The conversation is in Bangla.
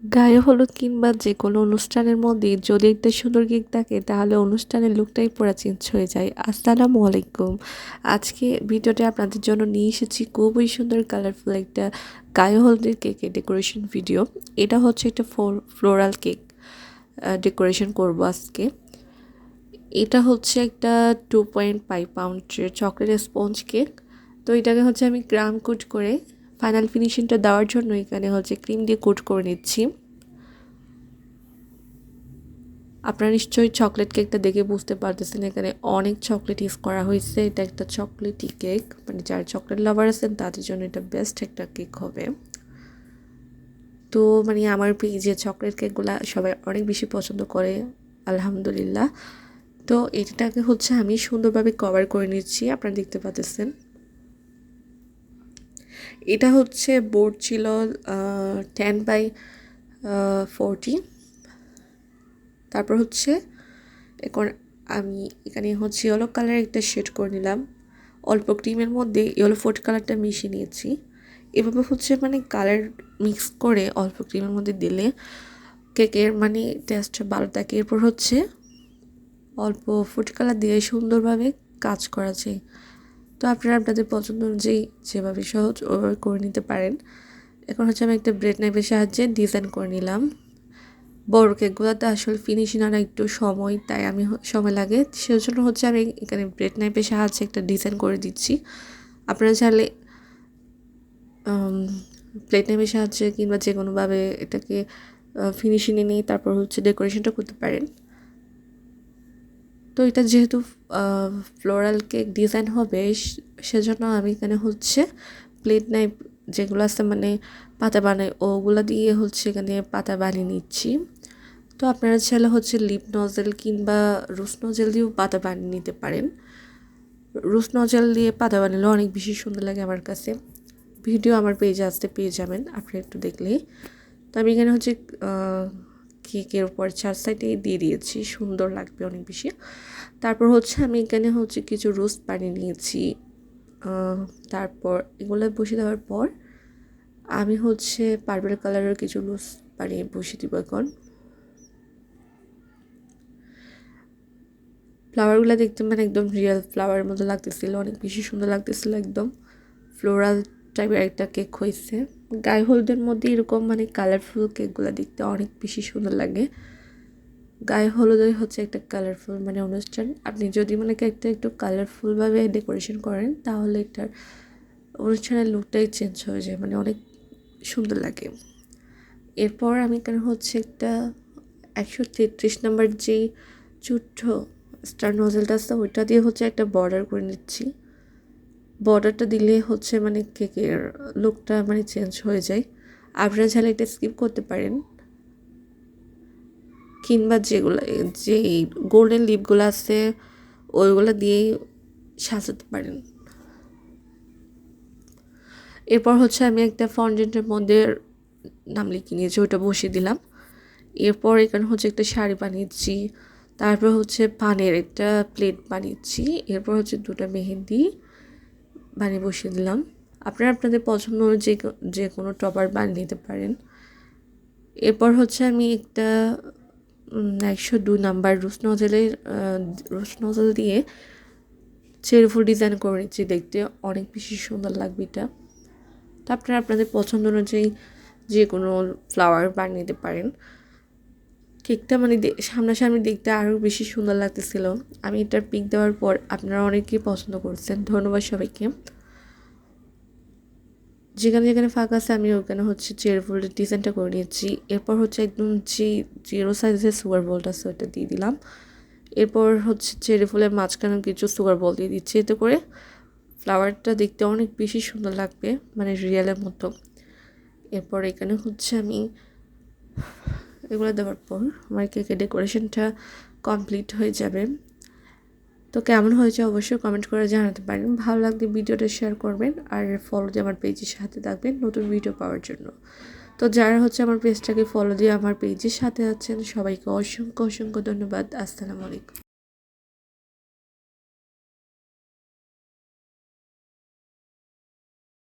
গায়ে হলুদ কিংবা যে কোনো অনুষ্ঠানের মধ্যে যদি একটা সুন্দর কেক থাকে তাহলে অনুষ্ঠানের লুকটাই পুরো চেঞ্জ হয়ে যায়। আসসালামু আলাইকুম। আজকে ভিডিওতে আপনাদের জন্য নিয়ে এসেছি খুবই সুন্দর কালারফুল একটা গায়ে হলুদের কেকের ডেকোরেশন ভিডিও। এটা হচ্ছে একটা ফ্লোরাল কেক ডেকোরেশন করব আজকে। এটা হচ্ছে একটা 2.5 পাউন্ডের চকলেট স্পঞ্জ কেক। তো এটাকে হচ্ছে আমি গ্রাম কোট করে ফাইনাল ফিনিশিংটা দেওয়ার জন্য এখানে হচ্ছে ক্রিম দিয়ে কোট করে নিচ্ছি। আপনারা নিশ্চয়ই চকলেট কেকটা দেখে বুঝতে পারতেছেন এখানে অনেক চকলেট ইউজ করা হয়েছে। এটা একটা চকলেটি কেক, মানে যারা চকলেট লাভার আছেন তাদের জন্য এটা বেস্ট একটা কেক হবে। তো মানে আমার পেজে চকলেট কেকগুলো সবাই অনেক বেশি পছন্দ করে, আলহামদুলিল্লাহ। তো এটাকে হচ্ছে আমি সুন্দরভাবে কভার করে নিচ্ছি, আপনারা দেখতে পাচ্ছেন। এটা হচ্ছে বোর্ড ছিল 10/40। তারপর হচ্ছে এখন আমি এখানে হচ্ছে ইয়েলো কালারের একটা শেড করে নিলাম। অল্প ক্রিমের মধ্যে ইয়েলো ফুড কালারটা মিশিয়ে নিয়েছি। এভাবে হচ্ছে মানে কালার মিক্স করে অল্প ক্রিমের মধ্যে দিলে কেকের মানে টেস্টটা ভালো থাকে। এরপর হচ্ছে অল্প ফুড কালার দিয়ে সুন্দরভাবে কাজ করা যায়। তো আপনারা আপনাদের পছন্দ অনুযায়ী যেভাবে সহজ ওভাবে করে নিতে পারেন। এখন হচ্ছে আমি একটা ব্রেড নাইফের সাহায্যে ডিজাইন করে নিলাম। বড় কেকগুলোতে আসলে ফিনিশিং আনা একটু সময়, তাই আমি সময় লাগে, সেজন্য হচ্ছে আমি এখানে ব্রেড নাইফের সাহায্যে একটা ডিজাইন করে দিচ্ছি। আপনারা চাইলে প্লেট নাইফের সাহায্যে কিংবা যে কোনোভাবে এটাকে ফিনিশিংয়ে নিয়ে তারপর হচ্ছে ডেকোরেশনটা করতে পারেন। তো এটা যেহেতু ফ্লোরাল কেক ডিজাইন হবে, সেজন্য আমি এখানে হচ্ছে প্লেট নাইফ যেগুলো আছে মানে পাতা বানাই ওগুলো দিয়ে হচ্ছে এখানে পাতা বানিয়ে নিচ্ছি। তো আপনারা চাইলে হচ্ছে লিপ নজেল কিংবা রুস নজেল দিয়েও পাতা বানিয়ে নিতে পারেন। রুস নজেল দিয়ে পাতা বানালে অনেক বেশি সুন্দর লাগে আমার কাছে। ভিডিও আমার পেজে আসতে পেয়ে যাবেন আপনারা একটু দেখলেই। তো আমি এখানে হচ্ছে কেকের উপর 4 সাইডে দিয়ে দিয়েছি, সুন্দর লাগবে অনেক বেশি। তারপর হচ্ছে আমি এখানে হচ্ছে কিছু রোস্ট বানিয়ে নিয়েছি। তারপর এগুলো বসিয়ে দেওয়ার পর আমি হচ্ছে পার্পল কালারের কিছু রোস্ট বানিয়ে বসিয়ে দিব। এখন ফ্লাওয়ারগুলো দেখতে মানে একদম রিয়েল ফ্লাওয়ারের মতো লাগতেছিল, অনেক বেশি সুন্দর লাগতেছিল, একদম ফ্লোরাল টাইপের একটা কেক হয়েছে। গায়ে হলুদের মধ্যে এরকম মানে কালারফুল কেকগুলো দেখতে অনেক বেশি সুন্দর লাগে। গায়ে হলুদে হচ্ছে একটা কালারফুল মানে অনুষ্ঠান, আপনি যদি মানে কেকটা একটু কালারফুলভাবে ডেকোরেশন করেন তাহলে এটার অনুষ্ঠানের লুকটাই চেঞ্জ হয়ে যায়, মানে অনেক সুন্দর লাগে। এরপর আমি কেন হচ্ছে একটা 133 নম্বর যেই ছোট্ট স্টার নজেলটা আছে ওইটা দিয়ে হচ্ছে একটা বর্ডার করে নিচ্ছি। বর্ডারটা দিলে হচ্ছে মানে কেকের লুকটা মানে চেঞ্জ হয়ে যায়। আপনারা চাইলে এটা স্কিপ করতে পারেন, কিংবা যেগুলো যে গোল্ডেন লিপগুলো আছে ওইগুলো দিয়েই সাজাতে পারেন। এরপর হচ্ছে আমি একটা ফন্ডেন্টের মধ্যে নাম লিখে নিয়েছি, ওইটা বসিয়ে দিলাম। এরপর এখানে হচ্ছে একটা শাড়ি বানিয়েছি। তারপর হচ্ছে পানের একটা প্লেট বানিয়েছি। এরপর হচ্ছে দুটো মেহেন্দি বানিয়ে বসিয়ে দিলাম। আপনারা আপনাদের পছন্দ অনুযায়ী যে কোনো টপার বানিয়ে নিতে পারেন। এরপর হচ্ছে আমি একটা 102 নাম্বার রুশ নজেল দিয়ে চেরি ফুল ডিজাইন করে নিচ্ছি, দেখতে অনেক বেশি সুন্দর লাগবে এটা। তো আপনারা আপনাদের পছন্দ অনুযায়ী যে কোনো ফ্লাওয়ার বানিয়ে নিতে পারেন। কেকটা মানে সামনাসামনি দেখতে আরও বেশি সুন্দর লাগতেছিল। আমি এটার পিক দেওয়ার পর আপনারা অনেকেই পছন্দ করছেন, ধন্যবাদ সবাইকে। যেখানে যেখানে ফাঁকা আছে আমি ওখানে হচ্ছে চেয়ার ফুলের ডিজাইনটা করে নিয়েছি। এরপর হচ্ছে একদম যে 0 সাইজের সুগার বলটা আছে ওটা দিয়ে দিলাম। এরপর হচ্ছে চেরি ফুলের মাঝখানে কিছু সুগার বল দিয়ে দিচ্ছি, এতে করে ফ্লাওয়ারটা দেখতে অনেক বেশি সুন্দর লাগবে, মানে রিয়েলের মতো। এরপর এখানে হচ্ছে আমি এগুলো দেওয়ার পর আমার কেকের ডেকোরেশনটা কমপ্লিট হয়ে যাবে। তো কেমন হয়েছে অবশ্যই কমেন্ট করে জানাতে পারেন। ভালো লাগলে ভিডিওটা শেয়ার করবেন আর ফলো দিয়ে আমার পেজের সাথে থাকবেন নতুন ভিডিও পাওয়ার জন্য। তো যারা হচ্ছে আমার পেজটাকে ফলো দিয়ে আমার পেজের সাথে আছেন সবাইকে অসংখ্য অসংখ্য ধন্যবাদ। আসসালামু আলাইকুম।